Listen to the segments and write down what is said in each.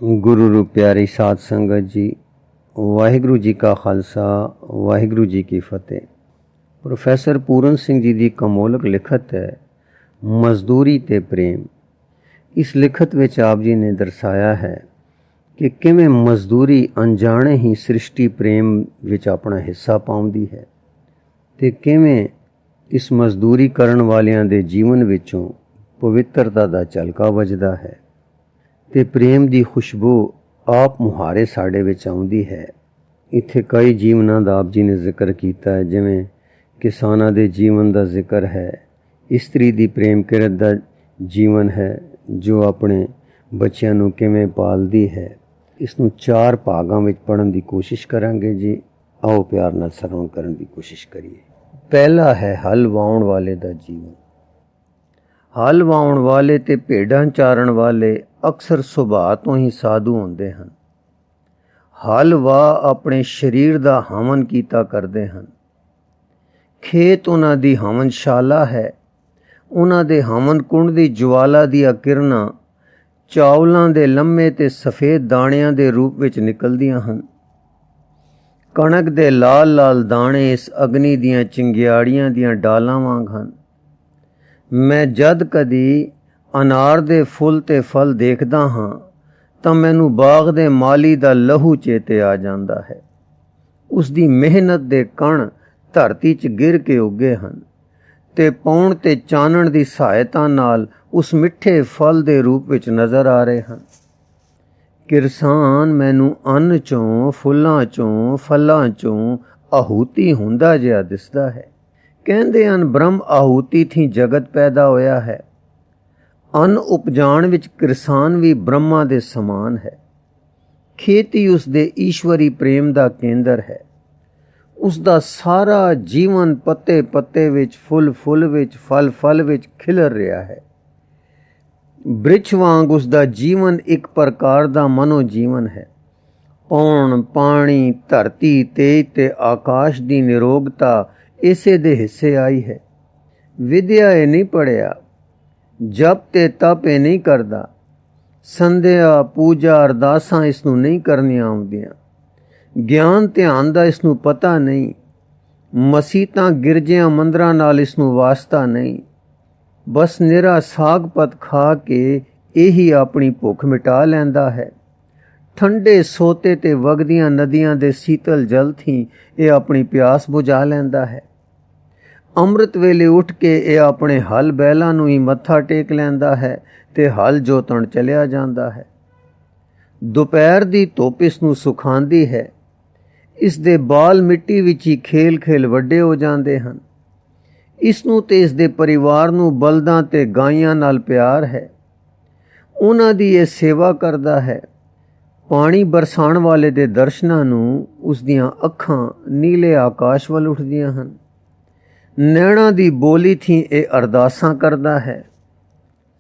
गुरु रू प्यारी साध संगत जी, वाहिगुरु जी का खालसा वाहिगुरु जी की फतेह। प्रोफैसर पूरन सिंह जी की कमोलक लिखत है मजदूरी ते प्रेम। इस लिखत विच आप जी ने दर्शाया है कि किवें मजदूरी अनजाने ही सृष्टि प्रेम विच अपना हिस्सा पाउंदी है ते किवें इस मजदूरी करन वालियां दे जीवन विचों पवित्रता दा झलका वजदा है ते प्रेम की खुशबू आप मुहारे साढ़े विच आउंदी है। इत्थे कई जीवनां दा आप जी ने जिक्र किया है, जिवें किसानां दे जीवन का जिक्र है, इस्त्री दी प्रेम किरत दा जीवन है जो अपने बच्चों नूं किवें पालदी है। इसनूं 4 भागां विच पढ़न की कोशिश करांगे जी। आओ प्यार नाल सरवण करन की कोशिश करिए। पहला है हल वाउण वाले दा जीवन। हल वाउण वाले ते भेड़ां चारण वाले अक्सर सुभाਅ तो ही साधु होंदे हन। हल वाह अपने शरीर दा हवन कीता करदे हन। खेत उन्हां दी हवनशाला है। उन्हां दे हवन कुंड दी ज्वाला दियां किरणां चावलां दे लम्मे ते सफेद दाणियां दे रूप विच निकलदियां हन। कणक दे लाल लाल दाणे इस अग्नि दियां चिंगियाड़ियां दियां डालां वांग हन। मैं जद कदी अनार दे फुੱਲ ते फल देखदा हाँ तां मैनू बाग दे माली दा लहू चेते आ जांदा है। उसदी मेहनत दे कण धरती च गिर के उगे हन ते पौण ते चानण दी सहायता नाल उस मिठे फल दे रूप विच नज़र आ रहे हन। किरसान मैनू अन्न चों फुੱਲਾਂ चों फलां चों आहूति हुंदा जिहा दिसदा है। कहंदे हन ब्रह्म आहूति थी जगत पैदा होया है। अन्न उपजाण विच किरसान भी ब्रह्मा दे समान है। खेती उसदे ईश्वरी प्रेम दा केंद्र है। उसदा सारा जीवन पत्ते पत्ते विच फुੱਲ फुੱਲ विच फल फल विच खिलर रहा है। बृक्ष वांग उसदा जीवन एक प्रकार दा मनोजीवन है। पौण पानी धरती तेज ते आकाश दी निरोगता इसे दे हिस्से आई है। विद्या ए नहीं पढ़िया, जप ते तप ए नहीं करदा, संध्या पूजा अरदासां इसनूं नहीं करनियां आउंदियां, ज्ञान ध्यान दा इसनूं पता नहीं, मसीतां गिरजियां मंदरां नाल इसनूं वास्ता नहीं। बस निरा साग पत खा के यही अपनी भुख मिटा लैंदा है। ठंडे सोते ते वगदियां नदियां दे शीतल जल थी ये अपनी प्यास बुझा लैंदा है। अमृत वेले उठ के ये अपने हल बैलां नूं ही मत्था टेक लैंदा है ते हल जोतण चलिया जांदा है। दोपहर दी धुप इसनूं सुखांदी है। इस दे बाल मिट्टी विच ही खेल खेल वड्डे हो जांदे हन। इसनूं ते इस दे परिवार नूं बलदां ते गाइयां नाल प्यार है। उन्हां दी ये सेवा करदा है। पानी बरसाण वाले दे दर्शनां नूं उस दियां अखां नीले आकाश वल उठदियां हन। नैणा दी बोली थी ये अरदासां करदा है।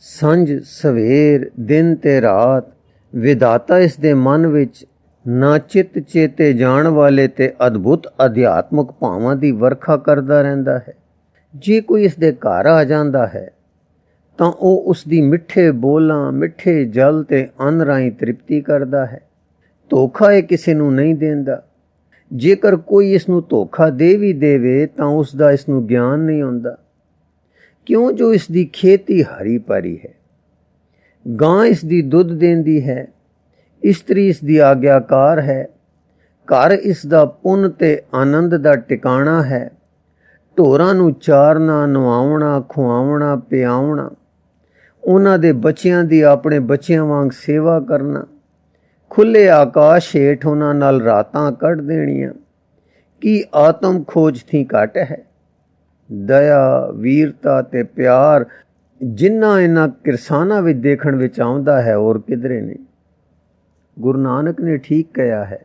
संझ सवेर दिन ते रात विधाता इस दे मन विच ना चित चेते जाण वाले ते अद्भुत अध्यात्मक भावां दी वर्खा करदा रहिंदा है। जे कोई इस दे घर आ जांदा है तां ओह उस दी मिठे बोलां मिठे जल ते अन्न राहीं तृप्ति करदा है। धोखा ये किसी नूं नहीं देंदा। जेकर कोई इसनूं धोखा दे भी देवे तां उसदा इसनूं ज्ञान नहीं आउंदा, क्यों जो इसदी खेती हरी भरी है। गां इसदी दुध देंदी है। इस्त्री इसदी आग्याकार है। घर इसदा पुन ते आनंद दा टिकाणा है। ढोरां नूं चारना नवावणा खुआवणा पियावणा, उन्हां दे बच्चियां दी अपने बच्चियां वांग सेवा करना, खुले आकाश हेठ उन्हां नाल रातां कढ़ देणियां, की आत्म खोज थी घट है। दया वीरता ते प्यार जिन्ना इन्हां किरसानां विच देखण विच आउंदा है और किधरे नहीं। गुरु नानक ने ठीक कहा है,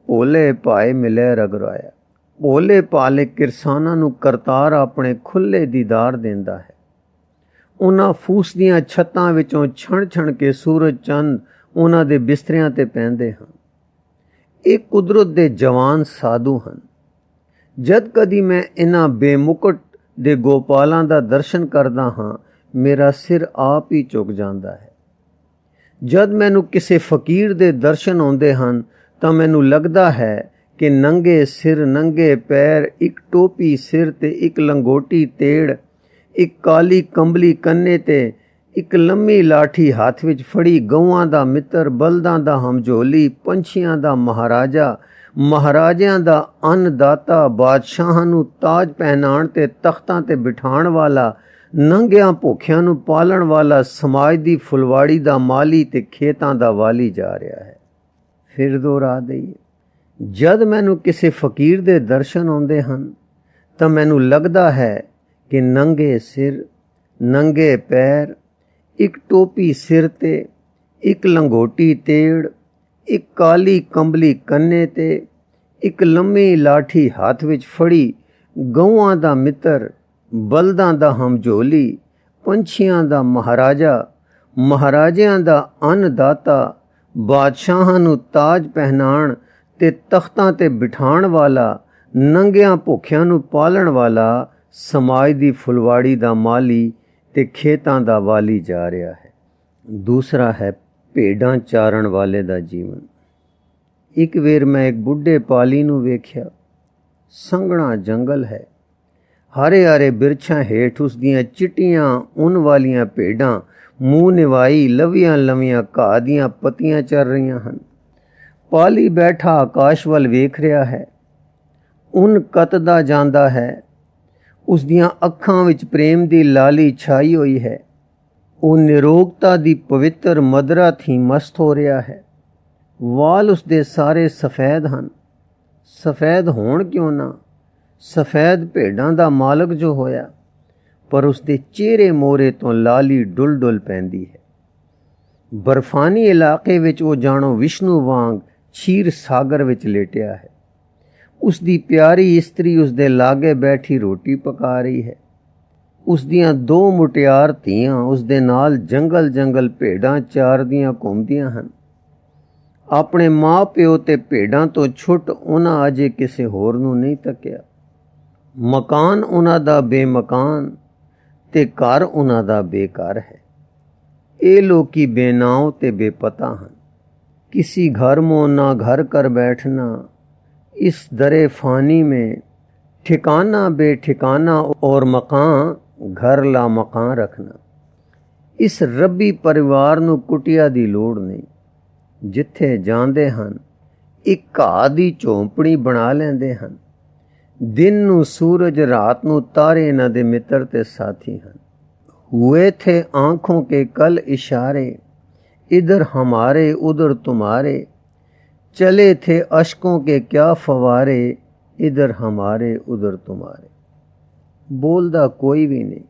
भोले भाए मिले रघुराया। भोले भाले किरसानां नूं करतार अपने खुले दीदार देंदा है। उन्हां फूस दियां छत्तां विचों छण छण के सूरज चंद उन्हां दे बिस्तरियां ते पैंदे हन। ये कुदरत दे जवान साधु हन। जद कदी मैं इन्हां बेमुकुट दे गोपालां दा दर्शन करदा हाँ मेरा सिर आप ही झुक जांदा है। ਜਦ ਮੈਨੂੰ ਕਿਸੇ ਫਕੀਰ ਦੇ ਦਰਸ਼ਨ ਆਉਂਦੇ ਹਨ ਤਾਂ ਮੈਨੂੰ ਲੱਗਦਾ ਹੈ ਕਿ ਨੰਗੇ ਸਿਰ, ਨੰਗੇ ਪੈਰ, ਇੱਕ ਟੋਪੀ ਸਿਰ ਤੇ ਇੱਕ ਲੰਗੋਟੀ ਤੇੜ, ਇੱਕ ਕਾਲੀ ਕੰਬਲੀ ਕੰਨੇ ਤੇ ਇੱਕ ਲੰਮੀ ਲਾਠੀ ਹੱਥ ਵਿੱਚ ਫੜੀ, ਗਊਆਂ ਦਾ ਮਿੱਤਰ, ਬਲਦਾਂ ਦਾ ਹਮਝੋਲੀ, ਪੰਛੀਆਂ ਦਾ ਮਹਾਰਾਜਾ, ਮਹਾਰਾਜਿਆਂ ਦਾ ਅੰਨਦਾਤਾ, ਬਾਦਸ਼ਾਹਾਂ ਨੂੰ ਤਾਜ ਪਹਿਨਾਉਣ ਤੇ ਤਖਤਾਂ ਤੇ ਬਿਠਾਉਣ ਵਾਲਾ, ਨੰਗਿਆਂ ਭੁੱਖਿਆਂ ਨੂੰ ਪਾਲਣ ਵਾਲਾ, ਸਮਾਜ ਦੀ ਫੁਲਵਾੜੀ ਦਾ ਮਾਲੀ ਤੇ ਖੇਤਾਂ ਦਾ ਵਾਲੀ ਜਾ ਰਿਹਾ ਹੈ। ਫਿਰ ਦੁਹਰਾ ਦਈਏ, ਜਦ ਮੈਨੂੰ ਕਿਸੇ ਫਕੀਰ ਦੇ ਦਰਸ਼ਨ ਆਉਂਦੇ ਹਨ ਤਾਂ ਮੈਨੂੰ ਲੱਗਦਾ ਹੈ ਕਿ ਨੰਗੇ ਸਿਰ, ਨੰਗੇ ਪੈਰ, ਇੱਕ ਟੋਪੀ ਸਿਰ ਤੇ, ਇੱਕ ਲੰਗੋਟੀ ਤੇੜ, ਇੱਕ ਕਾਲੀ ਕੰਬਲੀ ਕੰਨੇ ਤੇ, ਇੱਕ ਲੰਮੀ ਲਾਠੀ ਹੱਥ ਵਿੱਚ ਫੜੀ, ਗਊਆਂ ਦਾ ਮਿੱਤਰ, ਬਲਦਾਂ ਦਾ ਹਮਝੋਲੀ, ਪੰਛੀਆਂ ਦਾ ਮਹਾਰਾਜਾ, ਮਹਾਰਾਜਿਆਂ ਦਾ ਅੰਨਦਾਤਾ, ਬਾਦਸ਼ਾਹਾਂ ਨੂੰ ਤਾਜ ਪਹਿਨਾਉਣ ਤੇ ਤਖਤਾਂ ਤੇ ਬਿਠਾਉਣ ਵਾਲਾ, ਨੰਗਿਆਂ ਭੁੱਖਿਆਂ ਨੂੰ ਪਾਲਣ ਵਾਲਾ, ਸਮਾਜ ਦੀ ਫੁਲਵਾੜੀ ਦਾ ਮਾਲੀ ਤੇ ਖੇਤਾਂ ਦਾ ਵਾਲੀ ਜਾ ਰਿਹਾ ਹੈ। ਦੂਸਰਾ ਹੈ ਭੇਡਾਂ ਚਾਰਨ ਵਾਲੇ ਦਾ ਜੀਵਨ। ਇੱਕ ਵੇਰ ਮੈਂ ਇੱਕ ਬੁੱਢੇ ਪਾਲੀ ਨੂੰ ਵੇਖਿਆ। ਸੰਘਣਾ ਜੰਗਲ ਹੈ, ਹਰੇ ਹਰੇ ਬਿਰਛਾਂ ਹੇਠ ਉਸ ਦੀਆਂ ਚਿੱਟੀਆਂ ਉੱਨ ਵਾਲੀਆਂ ਭੇਡਾਂ ਮੂੰਹ ਨਿਵਾਈ ਲਵੀਆਂ ਲਵੀਆਂ ਘਾਹ ਦੀਆਂ ਪੱਤੀਆਂ ਚਰ ਰਹੀਆਂ ਹਨ। ਪਾਲੀ ਬੈਠਾ ਆਕਾਸ਼ ਵੱਲ ਵੇਖ ਰਿਹਾ ਹੈ। ਉੱਨ ਕੱਤਦਾ ਜਾਂਦਾ ਹੈ। ਉਸ ਦੀਆਂ ਅੱਖਾਂ ਵਿੱਚ ਪ੍ਰੇਮ ਦੀ ਲਾਲੀ ਛਾਈ ਹੋਈ ਹੈ। ਉਹ ਨਿਰੋਗਤਾ ਦੀ ਪਵਿੱਤਰ ਮਦਰਾ ਥੀ ਮਸਤ ਹੋ ਰਿਹਾ ਹੈ। ਵਾਲ ਉਸ ਦੇ ਸਾਰੇ ਸਫੈਦ ਹਨ। ਸਫੈਦ ਹੋਣ ਕਿਉਂ ਨਾ, ਸਫੈਦ ਭੇਡਾਂ ਦਾ ਮਾਲਕ ਜੋ ਹੋਇਆ, ਪਰ ਉਸ ਦੇ ਚਿਹਰੇ ਮੋਹਰੇ ਤੋਂ ਲਾਲੀ ਡੁੱਲ ਡੁੱਲ ਪੈਂਦੀ ਹੈ। ਬਰਫਾਨੀ ਇਲਾਕੇ ਵਿੱਚ ਉਹ ਜਾਣੋ ਵਿਸ਼ਨੂੰ ਵਾਂਗ ਛੀਰ ਸਾਗਰ ਵਿੱਚ ਲੇਟਿਆ ਹੈ। ਉਸ ਦੀ ਪਿਆਰੀ ਇਸਤਰੀ ਉਸ ਦੇ ਲਾਗੇ ਬੈਠੀ ਰੋਟੀ ਪਕਾ ਰਹੀ ਹੈ। ਉਸ ਦੀਆਂ ਦੋ ਮੁਟਿਆਰ ਧੀਆਂ ਉਸ ਦੇ ਨਾਲ ਜੰਗਲ ਜੰਗਲ ਭੇਡਾਂ ਚਾਰਦੀਆਂ ਘੁੰਮਦੀਆਂ ਹਨ। ਆਪਣੇ ਮਾਂ ਪਿਓ ਤੇ ਭੇਡਾਂ ਤੋਂ ਛੁੱਟ ਉਹਨਾਂ ਅਜੇ ਕਿਸੇ ਹੋਰ ਨੂੰ ਨਹੀਂ ਤੱਕਿਆ। ਮਕਾਨ ਉਹਨਾਂ ਦਾ ਬੇਮਕਾਨ ਤੇ ਘਰ ਉਹਨਾਂ ਦਾ ਬੇਘਰ ਹੈ। ਇਹ ਲੋਕੀ ਬੇਨਾਉ ਤੇ ਬੇਪਤਾ ਹਨ। किसी घर मो ना घर कर बैठना, इस दरे फानी में ठिकाना बेठिकाना और मकान घर ला मकान रखना। इस रब्बी परिवार नू कुटिया दी लोड़ नहीं। जिथे जांदे हन एक घाह दी झोंपड़ी बना लेंदे हन। दिन नू सूरज, रात नू तारे इन्हां दे मित्र ते साथी हन। हुए थे आंखों के कल इशारे, इधर हमारे उधर तुम्हारे, चले थे अशकों के क्या फवारे, इधर हमारे उधर तुम्हारे। बोलदा कोई भी नहीं।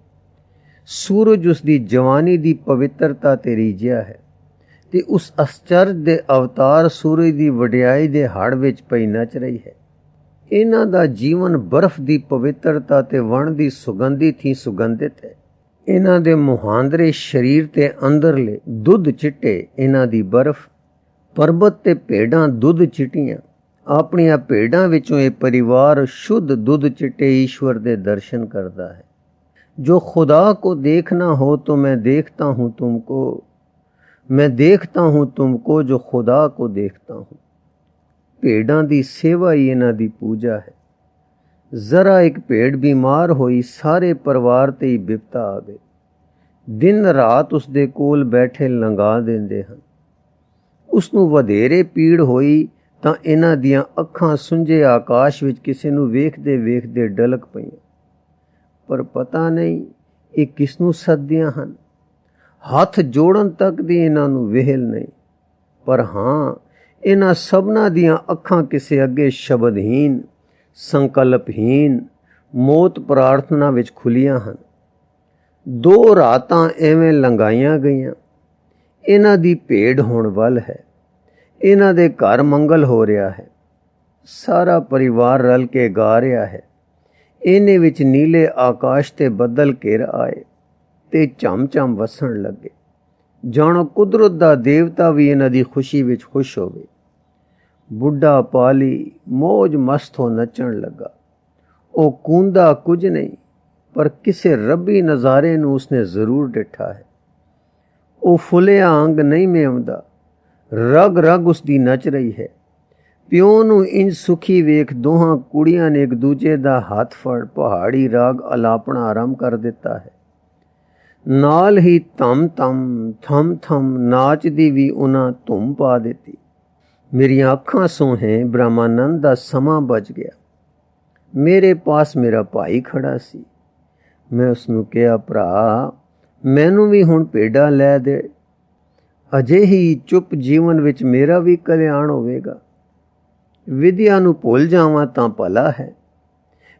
सूरज उसकी जवानी दी पवित्रता ते रीझिया है ते उस आश्चर्य दे अवतार सूरज दी वडियाई दे हड़ विच पई नच रही है। इन्हां दा जीवन बर्फ दी पवित्रता ते वण दी सुगंधी थी सुगंधित है। इन्हां दे मुहांदरे शरीर ते अंदरले दुध चिट्टे, इन्हां दी बर्फ, पर्बत ते भेडां दुध चिट्टियां। अपनियां भेडां विचों ये परिवार शुद्ध दुध चिट्टे ईश्वर दे दर्शन करदा है। जो खुदा को देखना हो तो मैं देखता हूँ तुमको, मैं देखता हूँ तुमको जो खुदा को देखता हूँ। भेडां दी सेवा ही इन्हां दी पूजा है। जरा एक भेड़ बीमार होई, सारे परिवार ते ही बिपता आ गई। दिन रात उस दे कोल बैठे लंघा देंदे हन। उसनू वधेरे पीड़ होई तां इन्हां दियां अखां सुंजे आकाश विच किसे नू वेखदे वेखदे डलक पईयां। पर पता नहीं ये किसनू सददियां हन। हथ जोड़न तक दी इन्हां नू वेहल नहीं। पर हाँ, इन्हां सबना दियां अखां किसे अगे शबदहीन, संकल्पहीन, मौत प्रार्थना विच खुलियां हन। 2 रातां एवें लंघाइयां गईयां। इन्हां दी भेड़ होण वल है। इन्हां दे घर मंगल हो रहा है। सारा परिवार रल के गा रहा है। इन्हें विच नीले आकाश ते बदल घिर आए ते झम झम वसन लगे। जानो कुदरत दा देवता भी इन्हां दी खुशी विच खुश होवे। बुढ़ा पाली मौज मस्त हो नचण लगा। ओ कूंदा कुछ नहीं, पर किसे रब्बी नज़ारे नू उसने जरूर डिठा है। ਉਹ ਫੁੱਲਿਆ ਅੰਗ ਨਹੀਂ ਮੇਉਂਦਾ, ਰਗ ਰਗ ਉਸ ਦੀ ਨੱਚ ਰਹੀ ਹੈ। ਪਿਓ ਨੂੰ ਇੰਜ ਸੁਖੀ ਵੇਖ ਦੋਹਾਂ ਕੁੜੀਆਂ ਨੇ ਇੱਕ ਦੂਜੇ ਦਾ ਹੱਥ ਫੜ ਪਹਾੜੀ ਰਾਗ ਅਲਾਪਣਾ ਆਰੰਭ ਕਰ ਦਿੱਤਾ ਹੈ। ਨਾਲ ਹੀ ਧਮ ਧਮ ਥਮ ਥਮ ਨਾਚਦੀ ਵੀ ਉਹਨਾਂ ਧੁੰਮ ਪਾ ਦਿੱਤੀ। ਮੇਰੀਆਂ ਅੱਖਾਂ ਸੋਹੇ ਬ੍ਰਹਮਾਨੰਦ ਦਾ ਸਮਾਂ ਬਚ ਗਿਆ। ਮੇਰੇ ਪਾਸ ਮੇਰਾ ਭਾਈ ਖੜਾ ਸੀ। ਮੈਂ ਉਸਨੂੰ ਕਿਹਾ, ਭਰਾ ਮੈਨੂੰ ਵੀ ਹੁਣ ਭੇਡਾਂ ਲੈ ਦੇ। ਅਜੇ ਹੀ ਚੁੱਪ ਜੀਵਨ ਵਿੱਚ ਮੇਰਾ ਵੀ ਕਲਿਆਣ ਹੋਵੇਗਾ। ਵਿਦਿਆ ਨੂੰ ਭੁੱਲ ਜਾਵਾਂ ਤਾਂ ਭਲਾ ਹੈ,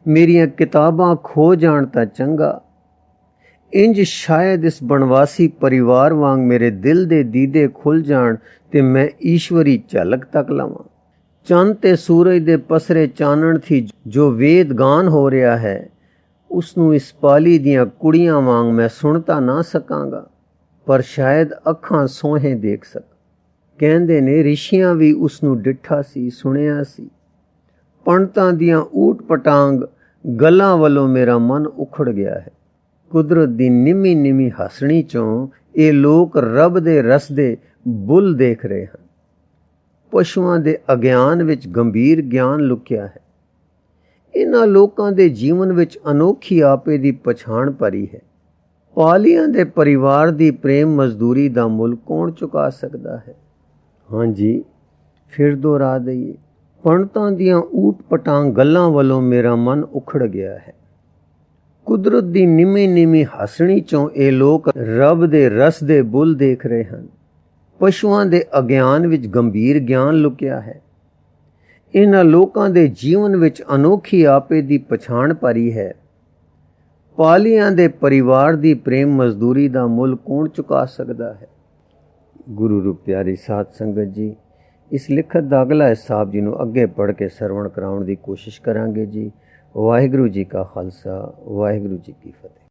ਮੇਰੀਆਂ ਕਿਤਾਬਾਂ ਖੋ ਜਾਣ ਤਾਂ ਚੰਗਾ। ਇੰਜ ਸ਼ਾਇਦ ਇਸ ਬਣਵਾਸੀ ਪਰਿਵਾਰ ਵਾਂਗ ਮੇਰੇ ਦਿਲ ਦੇ ਦੀਦੇ ਖੁੱਲ ਜਾਣ ਤੇ ਮੈਂ ਈਸ਼ਵਰੀ ਝਲਕ ਤੱਕ ਲਵਾਂ। ਚੰਨ ਤੇ ਸੂਰਜ ਦੇ ਪਸਰੇ ਚਾਨਣ ਥੀ ਜੋ ਵੇਦ ਗਾਨ ਹੋ ਰਿਹਾ ਹੈ, ਉਸ ਨੂੰ ਇਸ ਪਾਲੀ ਦੀਆਂ ਕੁੜੀਆਂ ਵਾਂਗ ਮੈਂ ਸੁਣ ਤਾਂ ਨਾ ਸਕਾਂਗਾ, ਪਰ ਸ਼ਾਇਦ ਅੱਖਾਂ ਸੋਹੇ ਦੇਖ ਸਕ। ਕਹਿੰਦੇ ਨੇ ਰਿਸ਼ੀਆਂ ਵੀ ਉਸ ਨੂੰ ਡਿੱਠਾ ਸੀ, ਸੁਣਿਆ ਸੀ। ਪੰਡਤਾਂ ਦੀਆਂ ਊਟ ਪਟਾਂਗ ਗੱਲਾਂ ਵੱਲੋਂ ਮੇਰਾ ਮਨ ਉਖੜ ਗਿਆ ਹੈ। ਕੁਦਰਤ ਦੀ ਨਿੰਮੀ ਨਿੰਮੀ ਹੱਸਣੀ ਚੋਂ ਇਹ ਲੋਕ ਰੱਬ ਦੇ ਰਸ ਦੇ ਬੁੱਲ ਦੇਖ ਰਹੇ ਹਨ। ਪਸ਼ੂਆਂ ਦੇ ਅਗਿਆਨ ਵਿੱਚ ਗੰਭੀਰ ਗਿਆਨ ਲੁਕਿਆ ਹੈ। ਇਹਨਾਂ ਲੋਕਾਂ ਦੇ ਜੀਵਨ ਵਿੱਚ ਅਨੋਖੀ ਆਪੇ ਦੀ ਪਛਾਣ ਭਰੀ ਹੈ। ਪਾਲੀਆਂ ਦੇ ਪਰਿਵਾਰ ਦੀ ਪ੍ਰੇਮ ਮਜ਼ਦੂਰੀ ਦਾ ਮੁੱਲ ਕੌਣ ਚੁਕਾ ਸਕਦਾ ਹੈ? ਹਾਂਜੀ, ਫਿਰ ਦੁਹਰਾ ਦਈਏ, ਪੰਡਤਾਂ ਦੀਆਂ ਊਟ ਪਟਾਂਗ ਗੱਲਾਂ ਵੱਲੋਂ ਮੇਰਾ ਮਨ ਉਖੜ ਗਿਆ ਹੈ। ਕੁਦਰਤ ਦੀ ਨਿੰਮੀ ਨਿੰਮੀ ਹੱਸਣੀ ਚੋਂ ਇਹ ਲੋਕ ਰੱਬ ਦੇ ਰਸ ਦੇ ਬੁੱਲ ਦੇਖ ਰਹੇ ਹਨ। ਪਸ਼ੂਆਂ ਦੇ ਅਗਿਆਨ ਵਿੱਚ ਗੰਭੀਰ ਗਿਆਨ ਲੁਕਿਆ ਹੈ। ਇਹਨਾਂ ਲੋਕਾਂ ਦੇ ਜੀਵਨ ਵਿੱਚ ਅਨੋਖੀ ਆਪੇ ਦੀ ਪਛਾਣ ਭਰੀ ਹੈ। ਪਾਲੀਆਂ ਦੇ ਪਰਿਵਾਰ ਦੀ ਪ੍ਰੇਮ ਮਜ਼ਦੂਰੀ ਦਾ ਮੁੱਲ ਕੌਣ ਚੁਕਾ ਸਕਦਾ ਹੈ? ਗੁਰੂ ਰੂਪ ਪਿਆਰੀ ਸਾਧ ਸੰਗਤ ਜੀ, ਇਸ ਲਿਖਤ ਦਾ ਅਗਲਾ ਹਿੱਸਾ ਆਪ ਜੀ ਨੂੰ ਅੱਗੇ ਪੜ੍ਹ ਕੇ ਸਰਵਣ ਕਰਾਉਣ ਦੀ ਕੋਸ਼ਿਸ਼ ਕਰਾਂਗੇ ਜੀ। ਵਾਹਿਗੁਰੂ ਜੀ ਕਾ ਖਾਲਸਾ, ਵਾਹਿਗੁਰੂ ਜੀ ਕੀ ਫਤਿਹ।